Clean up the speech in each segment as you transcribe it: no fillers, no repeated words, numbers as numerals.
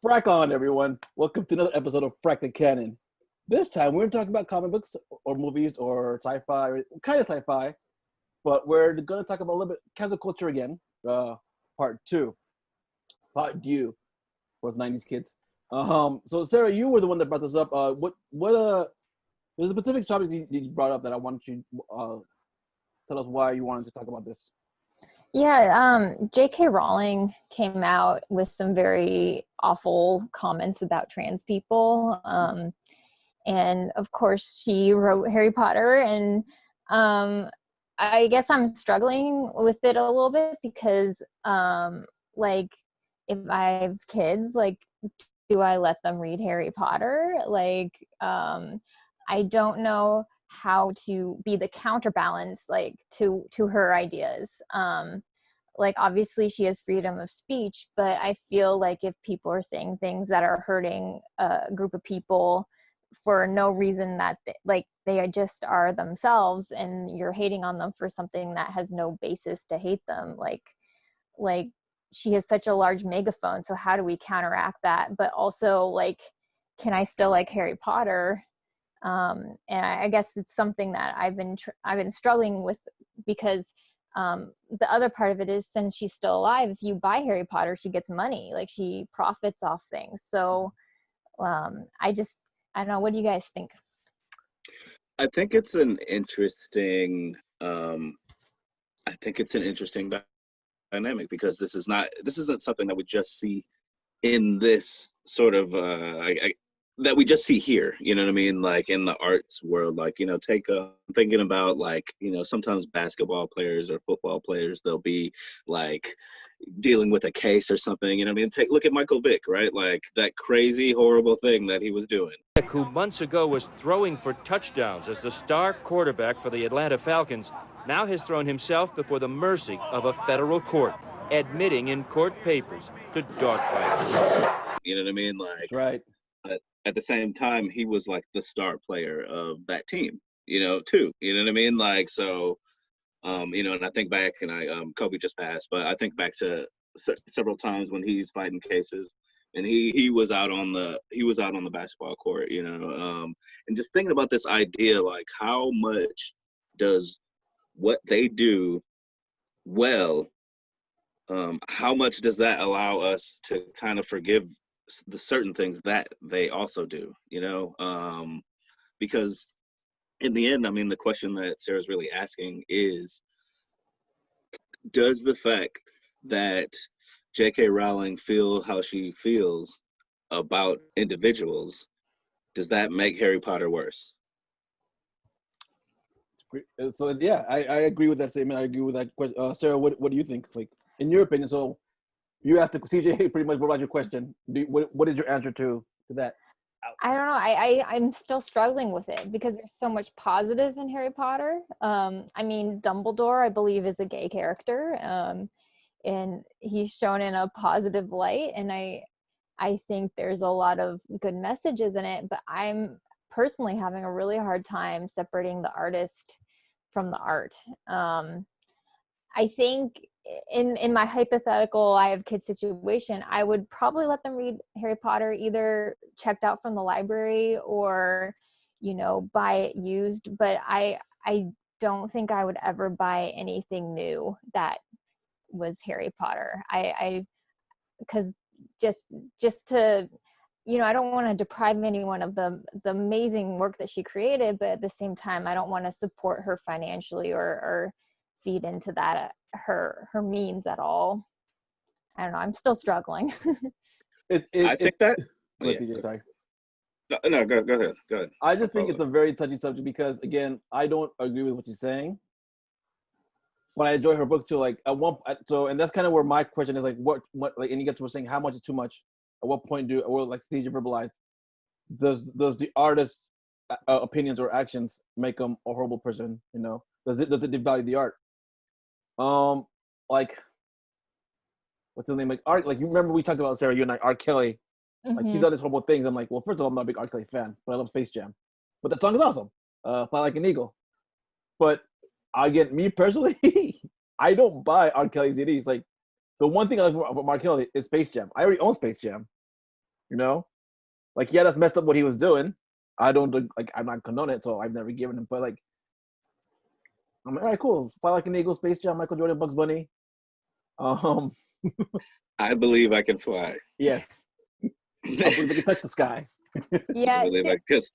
Frack on, everyone. Welcome to another episode of Frack and Canon. This time, we're talking about comic books or movies or sci-fi, kind of sci-fi, but we're going to talk about a little bit cancel culture again, part two, part due for us 90s kids. So, Sarah, you were the one that brought this up. There's a specific topic you brought up that I wanted you to tell us why you wanted to talk about this. Yeah, J.K. Rowling came out with some very awful comments about trans people. And of course, she wrote Harry Potter. And I guess I'm struggling with it a little bit because, if I have kids, do I let them read Harry Potter? I don't know how to be the counterbalance to her ideas. Obviously she has freedom of speech, but I feel like if people are saying things that are hurting a group of people for no reason that they just are themselves, and you're hating on them for something that has no basis to hate them, like she has such a large megaphone, so how do we counteract that? But also, can I still like Harry Potter? And I guess it's something that I've been struggling with, because the other part of it is, since she's still alive, if you buy Harry Potter, she gets money, she profits off things. So I don't know, what do you guys think? I think it's an interesting dynamic, because this isn't something that we just see in this sort of that we just see here, you know what I mean? In the arts world, thinking about sometimes basketball players or football players, they'll be dealing with a case or something, you know what I mean? Look at Michael Vick, right? That crazy, horrible thing that he was doing. Who months ago was throwing for touchdowns as the star quarterback for the Atlanta Falcons, now has thrown himself before the mercy of a federal court, admitting in court papers to dogfighting. You know what I mean? Right. But at the same time, he was the star player of that team, too. You know what I mean? And I think back, and Kobe just passed, but I think back to several times when he's fighting cases, and he was out on the basketball court, and just thinking about this idea, how much does what they do well, how much does that allow us to kind of forgive the certain things that they also do, because in the end, the question that Sarah's really asking is, does the fact that J.K. Rowling feel how she feels about individuals, does that make Harry Potter worse? So yeah, I agree with that statement. I agree with that question. Sarah, what do you think? In your opinion, so you asked the CJ pretty much what about your question? What is your answer to that? I don't know. I'm still struggling with it because there's so much positive in Harry Potter. Dumbledore, I believe, is a gay character, and he's shown in a positive light. And I think there's a lot of good messages in it. But I'm personally having a really hard time separating the artist from the art. I think in my hypothetical I have kids situation, I would probably let them read Harry Potter either checked out from the library or, buy it used. But I don't think I would ever buy anything new that was Harry Potter. Because just to, I don't want to deprive anyone of the amazing work that she created, but at the same time, I don't want to support her financially or feed into that her means at all. I don't know. I'm still struggling. I think that. Sorry. No, go ahead. I just think it's a very touchy subject because, again, I don't agree with what you're saying, but I enjoy her book too. And that's kind of where my question is, what, and you get to saying how much is too much. At what point Steve verbalized, does the artist's opinions or actions make them a horrible person? Does it devalue the art? What's his name? Art. You remember we talked about, Sarah, you and I, R. Kelly. Mm-hmm. He's done these horrible things. I'm well, first of all, I'm not a big R. Kelly fan, but I love Space Jam. But that song is awesome. Fly Like an Eagle. But again, me personally, I don't buy R. Kelly CDs. The one thing I like about R. Kelly is Space Jam. I already own Space Jam. You know, like yeah, that's messed up what he was doing. I don't like. I'm not condoning it, so I've never given him. But like, I'm like, all right, cool. Fly Like an Eagle, Space Jam, Michael Jordan, Bugs Bunny. Um, I believe I can fly. yes, I believe they can touch the sky. I Yeah, believe I because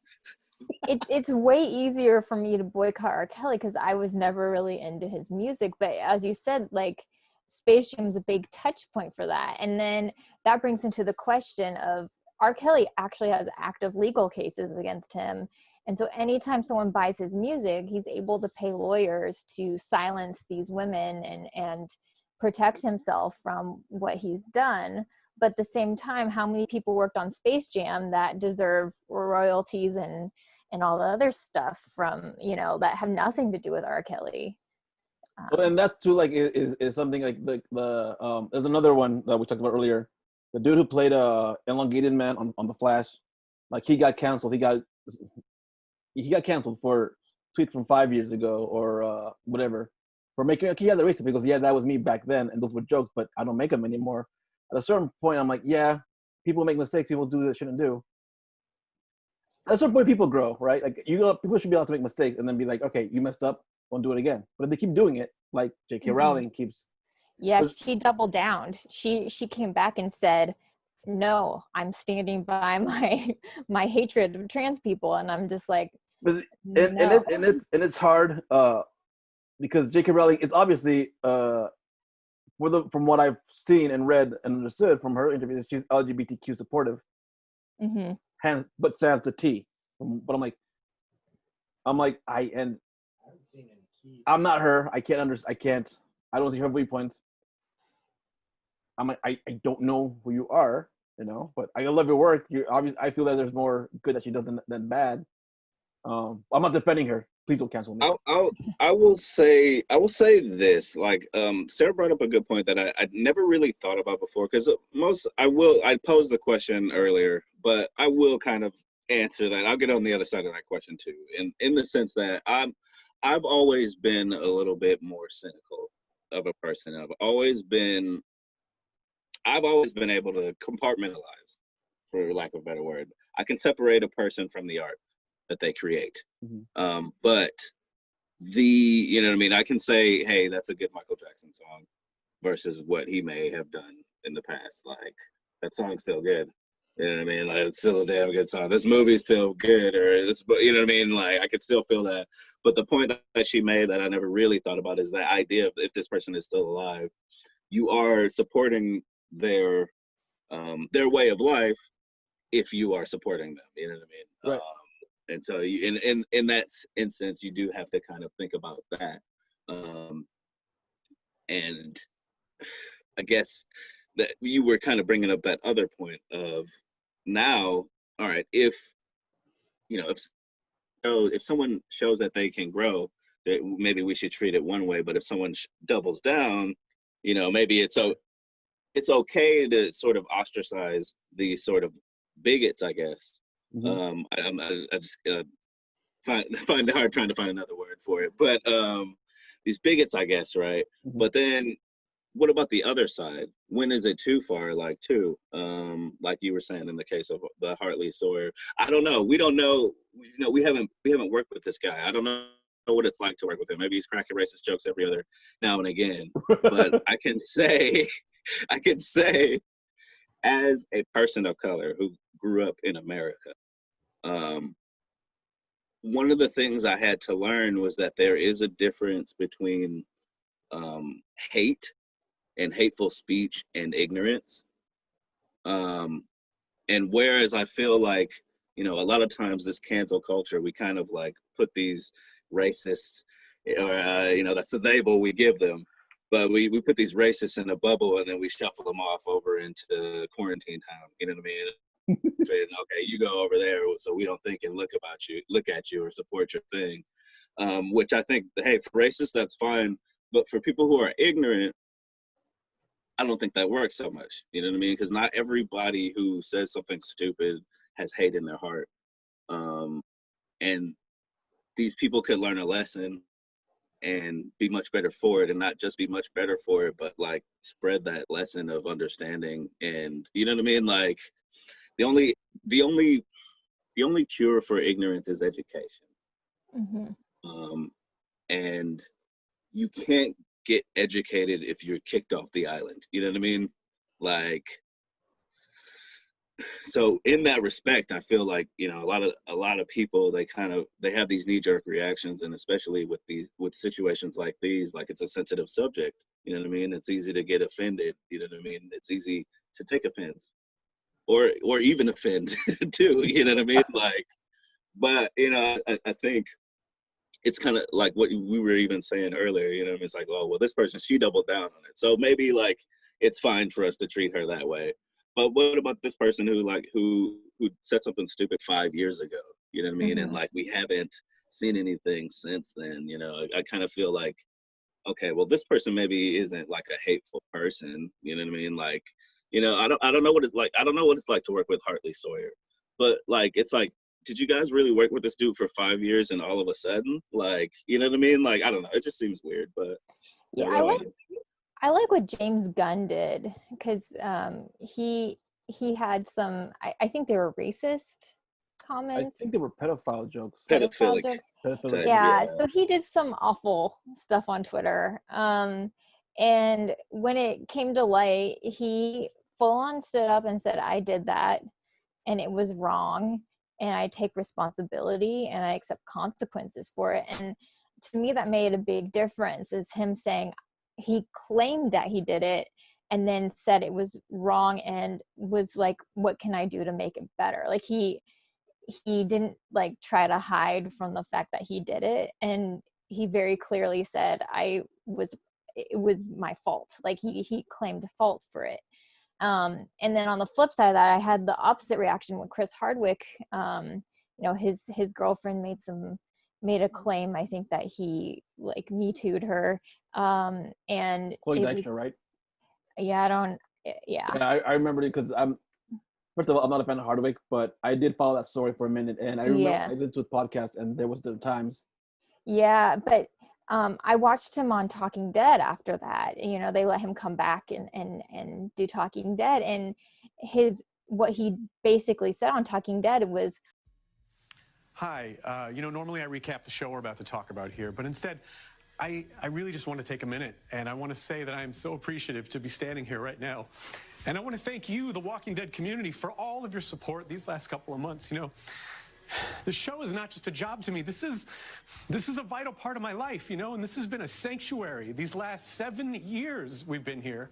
it's way easier for me to boycott R. Kelly because I was never really into his music. But as you said, like Space Jam's a big touch point for that. And then that brings into the question of R. Kelly actually has active legal cases against him. And so anytime someone buys his music, he's able to pay lawyers to silence these women and protect himself from what he's done. But at the same time, how many people worked on Space Jam that deserve royalties and all the other stuff from, you know, that have nothing to do with R. Kelly? Well, and that's too like is something like the there's another one that we talked about earlier. The dude who played elongated man on the Flash, like he got canceled. He got canceled for tweet from 5 years ago or whatever for making he had the racist because yeah, that was me back then and those were jokes, but I don't make them anymore. At a certain point, I'm like, yeah, people make mistakes. People do what they shouldn't do. At a certain point, people grow, right? Like people should be allowed to make mistakes and then be like, okay, you messed up, won't do it again. But if they keep doing it, like J.K. Rowling keeps. Yeah, she doubled down. She came back and said, "No, I'm standing by my hatred of trans people," and I'm just like, and no. it's hard because J.K. Rowling, it's obviously from what I've seen and read and understood from her interviews, she's LGBTQ supportive. Mm-hmm. Hands, but sans the T. But I'm not her. I can't. I don't see her viewpoints. I'm like, I don't know who you are, you know, but I love your work. You obviously, I feel that there's more good that she does than bad. I'm not defending her. Please don't cancel me. I will say this. Like, Sarah brought up a good point that I never really thought about before. Because I posed the question earlier, but I will kind of answer that. I'll get on the other side of that question too, in the sense that I've always been a little bit more cynical of a person. I've always been able to compartmentalize, for lack of a better word. I can separate a person from the art that they create. Mm-hmm. But you know what I mean? I can say, hey, that's a good Michael Jackson song versus what he may have done in the past. Like, that song's still good. You know what I mean? Like, it's still a damn good song. This movie's still good, or this, you know what I mean? Like, I could still feel that. But the point that she made that I never really thought about is the idea of if this person is still alive, you are supporting their way of life if you are supporting them. You know what I mean? Right. And so in that instance, you do have to kind of think about that. And I guess that you were kind of bringing up that other point of now, all right, if someone shows that they can grow, that maybe we should treat it one way. But if someone doubles down, you know, maybe it's okay to sort of ostracize these sort of bigots, I guess. Mm-hmm. I just find it hard trying to find another word for it, but these bigots, I guess, right? Mm-hmm. But then, what about the other side? When is it too far? Like you were saying in the case of the Hartley Sawyer, I don't know. We don't know. You know, we haven't worked with this guy. I don't know what it's like to work with him. Maybe he's cracking racist jokes every other now and again. But I can say, as a person of color who grew up in America, one of the things I had to learn was that there is a difference between hate and hateful speech and ignorance. And whereas I feel like, you know, a lot of times this cancel culture, we kind of like put these racists, or, you know, that's the label we give them. But we put these racists in a bubble and then we shuffle them off over into quarantine town. You know what I mean? Okay, you go over there so we don't think and look at you or support your thing. Which I think, hey, for racists, that's fine. But for people who are ignorant, I don't think that works so much. You know what I mean? Because not everybody who says something stupid has hate in their heart. And these people could learn a lesson and be much better for it, and not just be much better for it, but like spread that lesson of understanding. And you know what I mean? Like, the only the only the only cure for ignorance is education. And you can't get educated if you're kicked off the island. You know what I mean? Like, so in that respect, I feel like, you know, a lot of people, they have these knee-jerk reactions, and especially with situations like these, like it's a sensitive subject. You know what I mean? It's easy to get offended. You know what I mean? It's easy to take offense, or even offend too. You know what I mean? Like, but you know, I think it's kind of like what we were even saying earlier. You know, it's like, oh well, this person, she doubled down on it, so maybe like it's fine for us to treat her that way. But what about this person who said something stupid 5 years ago? You know what I mean? And like we haven't seen anything since then. You know, I kind of feel like, okay, well, this person maybe isn't like a hateful person. You know what I mean? Like, you know, I don't know what it's like. I don't know what it's like to work with Hartley Sawyer, but like, it's like, did you guys really work with this dude for 5 years and all of a sudden, like, you know what I mean? Like, I don't know. It just seems weird, but yeah, I like what James Gunn did, because he had some, I think they were racist comments. I think they were pedophile jokes. Pedophilic jokes. type, Yeah, so he did some awful stuff on Twitter. And when it came to light, he full on stood up and said, I did that and it was wrong, and I take responsibility and I accept consequences for it. And to me, that made a big difference, is him saying he claimed that he did it and then said it was wrong, and was like, what can I do to make it better? Like he didn't like try to hide from the fact that he did it, and he very clearly said it was my fault. Like he claimed fault for it. And then on the flip side of that, I had the opposite reaction when Chris Hardwick, you know, his girlfriend made a claim, I think, that he like Me Too'd her. And Chloe Dykstra, right? Yeah, I remember it because first of all, I'm not a fan of Hardwick, but I did follow that story for a minute, and I remember I listened to his podcast, and there was the times. Yeah, but I watched him on Talking Dead after that. You know, they let him come back and do Talking Dead, and what he basically said on Talking Dead was, hi, you know, normally I recap the show we're about to talk about here, but instead, I really just want to take a minute, and I want to say that I am so appreciative to be standing here right now. And I want to thank you, the Walking Dead community, for all of your support these last couple of months. You know, the show is not just a job to me. This is a vital part of my life, you know, and this has been a sanctuary. These last 7 years we've been here.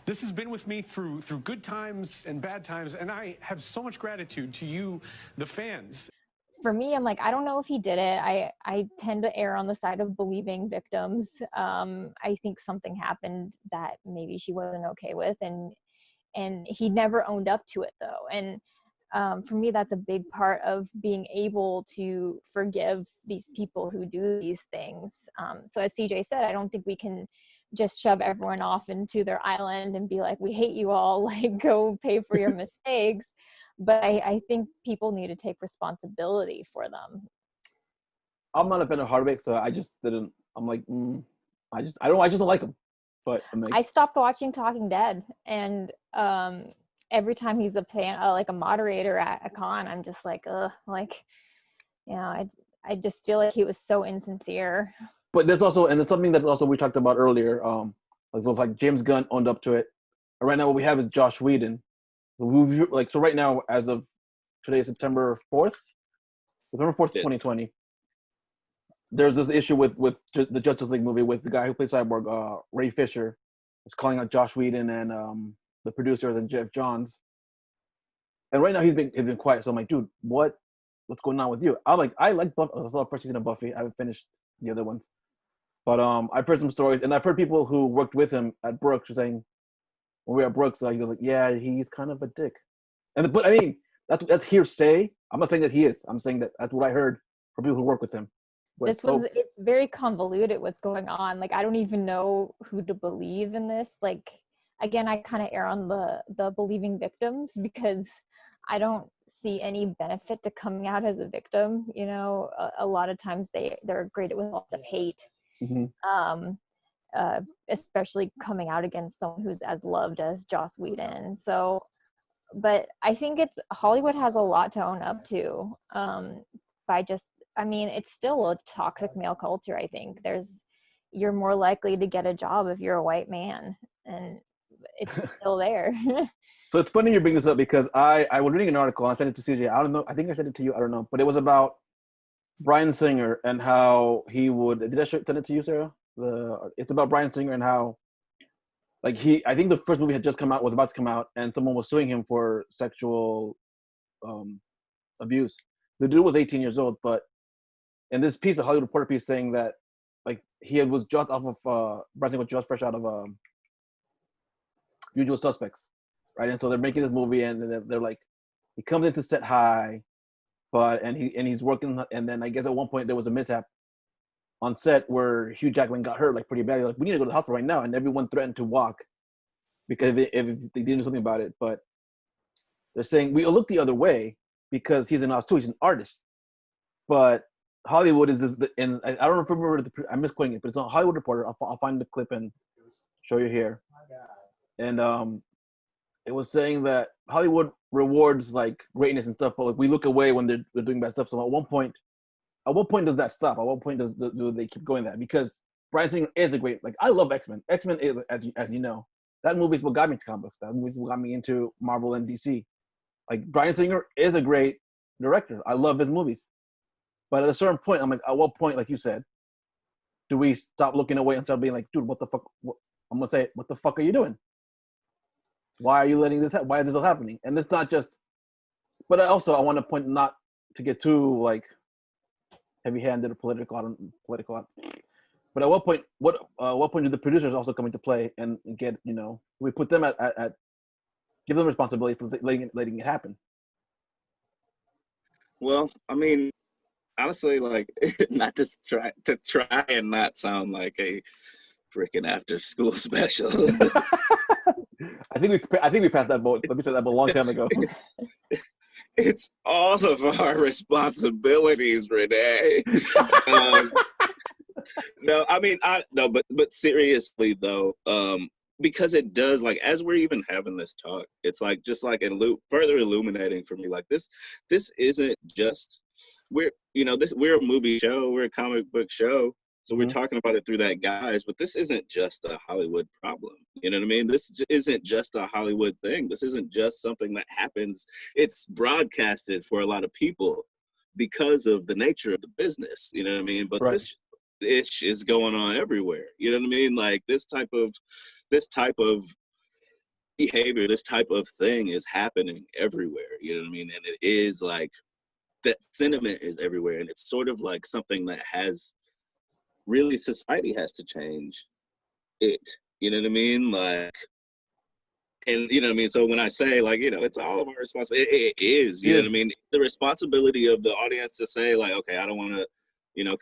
This has been with me through good times and bad times, and I have so much gratitude to you, the fans. For me, I'm like, I don't know if he did it. I tend to err on the side of believing victims. I think something happened that maybe she wasn't okay with, and he never owned up to it though. And for me, that's a big part of being able to forgive these people who do these things. So as CJ said, I don't think we can just shove everyone off into their island and be like, we hate you all, like go pay for your mistakes. But I think people need to take responsibility for them. I'm not a fan of Hardwick, so I just didn't. I'm like, I just don't like him. But I stopped watching Talking Dead, and every time he's like a moderator at a con, I'm just like, like, you know, I just feel like he was so insincere. But there's also, and it's something that also we talked about earlier. So it's like James Gunn owned up to it. And right now, what we have is Josh Whedon. So right now, as of today, September 4th, 2020. There's this issue with the Justice League movie with the guy who plays Cyborg, Ray Fisher, is calling out Josh Whedon and the producers and Jeff Johns. And right now he's been quiet. So I'm like, dude, what's going on with you? I like Buffy. I saw the first season of Buffy. I haven't finished the other ones, but I've heard some stories, and I've heard people who worked with him at Brooks saying, when we were at Brooks, he was like, yeah, he's kind of a dick. But I mean, that's hearsay. I'm not saying that he is. I'm saying that that's what I heard from people who work with him. It's very convoluted what's going on. Like, I don't even know who to believe in this. Like, again, I kind of err on the believing victims, because I don't see any benefit to coming out as a victim. You know, a lot of times they're great with lots of hate. Mm-hmm. Especially coming out against someone who's as loved as Joss Whedon. So but I think it's Hollywood has a lot to own up to, by just, I mean, it's still a toxic male culture. I think you're more likely to get a job if you're a white man, and it's still there. So it's funny you bring this up because I was reading an article and I sent it to CJ. I don't know. I think I sent it to you. I don't know. But it was about Bryan Singer and how he would. Did I send it to you, Sarah? It's about Bryan Singer and how, like, I think the first movie had just come out, was about to come out, and someone was suing him for sexual abuse. The dude was 18 years old, but in this piece, a Hollywood Reporter piece, saying that, like, he was just off of Bryan Singer was just fresh out of Usual Suspects, right? And so they're making this movie, and they're like, he comes into set high, and he's working, and then I guess at one point there was a mishap on set where Hugh Jackman got hurt, like, pretty badly. Like, we need to go to the hospital right now, and everyone threatened to walk because if they didn't do something about it. But they're saying we look the other way because he's an artist too. He's an artist, but Hollywood is, and I don't remember I'm misquoting it, but it's on Hollywood Reporter. I'll find the clip and show you here. And it was saying that Hollywood rewards, like, greatness and stuff, but, like, we look away when they're doing bad stuff. So at what point does that stop? At what point do they keep going that? Because Bryan Singer is a great, like, I love X-Men. X-Men is, as you know, that movie's what got me to comic books. That movie's what got me into Marvel and DC. Like, Bryan Singer is a great director. I love his movies. But at a certain point, I'm like, at what point, like you said, do we stop looking away and start being like, dude, what the fuck? I'm gonna say, what the fuck are you doing? Why are you letting this happen? Why is this all happening? And it's not just, but I want to point, not to get too, like, heavy-handed or political. But at what point do the producers also come into play and get, we put them at give them responsibility for letting it happen? Well, I mean, honestly, like, not to try and not sound like a freaking after school special. I think we passed that boat. Let me say that boat a long time ago. It's all of our responsibilities, Renee. No, I mean, but seriously though, because it does, like, as we're even having this talk, it's like, just like further illuminating for me, like, this isn't just, we're a movie show, we're a comic book show, so we're talking about it through that guise, but this isn't just a Hollywood problem. You know what I mean? This isn't just a Hollywood thing. This isn't just something that happens. It's broadcasted for a lot of people because of the nature of the business. You know what I mean? But right. This is going on everywhere. You know what I mean? Like, this type of behavior, this type of thing is happening everywhere. You know what I mean? And it is like, that sentiment is everywhere, and it's sort of like something that really, society has to change it. You know what I mean? Like, and you know what I mean? So when I say, like, it's all of our responsibility, it is, you know what I mean? The responsibility of the audience to say, like, okay, I don't want to,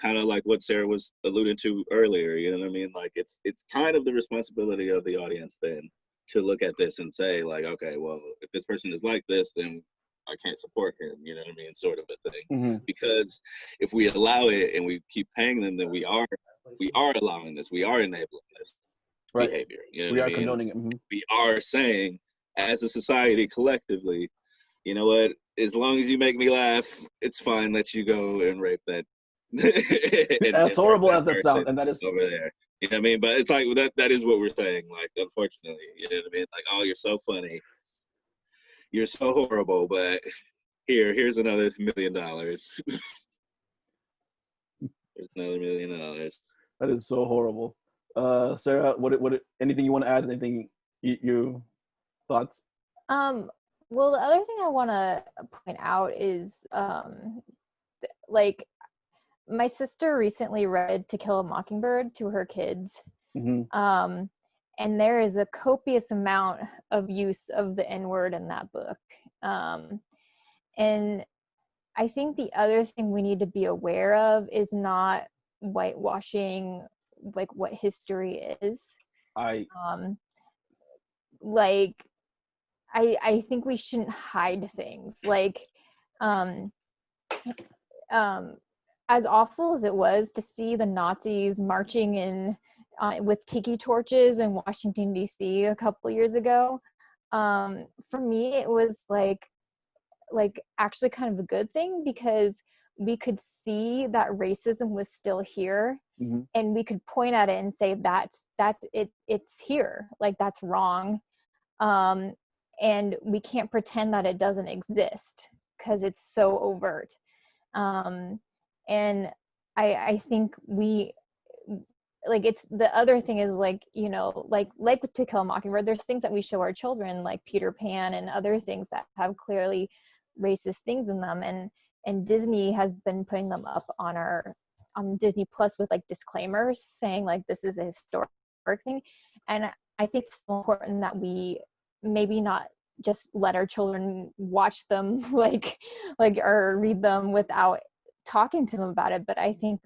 kind of like what Sarah was alluding to earlier, you know what I mean? Like, it's kind of the responsibility of the audience then to look at this and say, like, okay, well, if this person is like this, then I can't support him, you know what I mean? Sort of a thing. Mm-hmm. Because if we allow it and we keep paying them, then we are allowing this, we are enabling this behavior. You know we what are I mean? condoning it. Mm-hmm. We are saying, as a society collectively, you know what? As long as you make me laugh, it's fine. Let you go and rape that. As horrible as that sounds, and that is over there. You know what I mean? But it's like that is what we're saying. Like, unfortunately, you know what I mean? Like, oh, you're so funny, you're so horrible, but here's another $1 million. There's another $1 million. That is so horrible. Sarah, what anything you want to add? Anything you thoughts? Well, the other thing I want to point out is, like, my sister recently read To Kill a Mockingbird to her kids. Mm-hmm. And there is a copious amount of use of the N-word in that book. And I think the other thing we need to be aware of is not whitewashing, like, what history is. I think we shouldn't hide things. Like, as awful as it was to see the Nazis marching in with tiki torches in Washington, D.C. a couple years ago, For me, it was like actually kind of a good thing, because we could see that racism was still here, Mm-hmm. and we could point at it and say that's it, it's here, like that's wrong. And we can't pretend that it doesn't exist because it's so overt. And I think we, like, it's the other thing is, like, you know, like with To Kill a Mockingbird, there's things that we show our children, like Peter Pan and other things that have clearly racist things in them, and Disney has been putting them up on Disney Plus with like disclaimers saying like this is a historic thing. And I think it's so important that we maybe not just let our children watch them like or read them without talking to them about it. But I think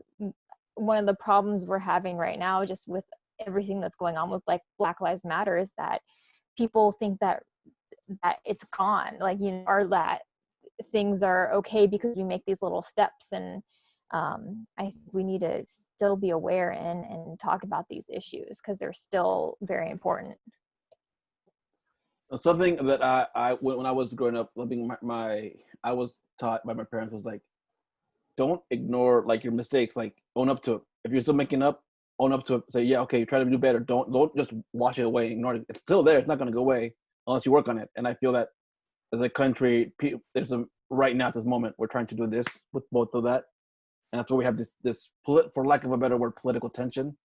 one of the problems we're having right now, just with everything that's going on with like Black Lives Matter, is that people think that it's gone, like, you know, or that things are okay because we make these little steps. And I think we need to still be aware and talk about these issues because they're still very important. Something that I when I was growing up, living I was taught by my parents was like, don't ignore like your mistakes, like own up to it. If you're still making up, own up to it. Say, yeah, okay, try to do better. Don't just wash it away, ignore it. It's still there. It's not going to go away unless you work on it. And I feel that as a country, right now at this moment, we're trying to do this with both of that, and that's why we have this for lack of a better word, political tension.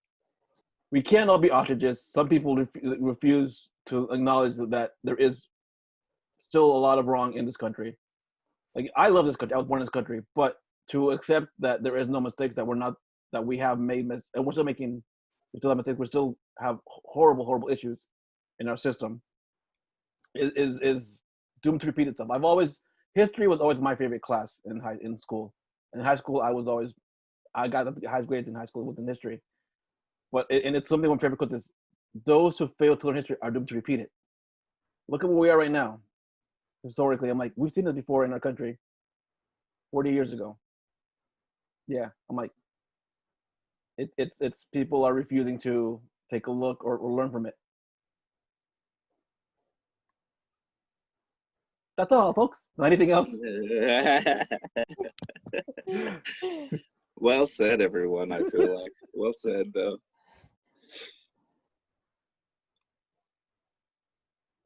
We can't all be ostriches. Some people refuse to acknowledge that there is still a lot of wrong in this country. Like, I love this country. I was born in this country, but to accept that there is no mistakes, that we have made and we still have mistakes. We still have horrible issues in our system. Is doomed to repeat itself. History was always my favorite class in school. In high school, I got the highest grades in high school within history. But it's something one favorite, because those who fail to learn history are doomed to repeat it. Look at where we are right now. Historically, I'm like, we've seen this before in our country 40 years ago. Yeah, I'm like, it's people are refusing to take a look or learn from it. That's all, folks. Anything else? Well said, everyone. I feel like well said, though.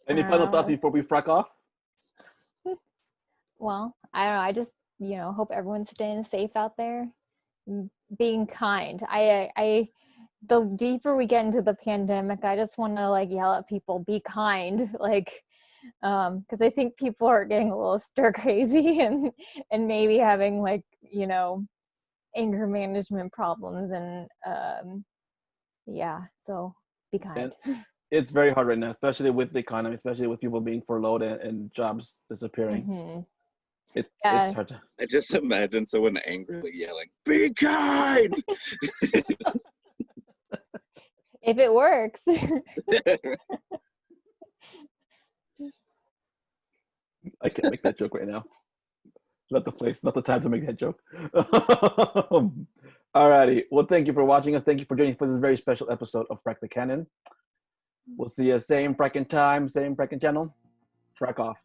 Any final thoughts before we frack off? Well, I don't know. I just, you know, hope everyone's staying safe out there, being kind. The deeper we get into the pandemic, I just want to like yell at people, be kind, like, because I think people are getting a little stir crazy and maybe having, like, you know, anger management problems, and yeah, so be kind. And it's very hard right now, especially with the economy, especially with people being furloughed and jobs disappearing. Mm-hmm. It's hard to... I just imagine someone angrily yelling, "Be kind!" If it works. I can't make that joke right now. Not the place, not the time to make that joke. Alrighty. Well, thank you for watching us. Thank you for joining us for this very special episode of Frack the Canon. We'll see you same fracking time, same fracking channel. Frack off.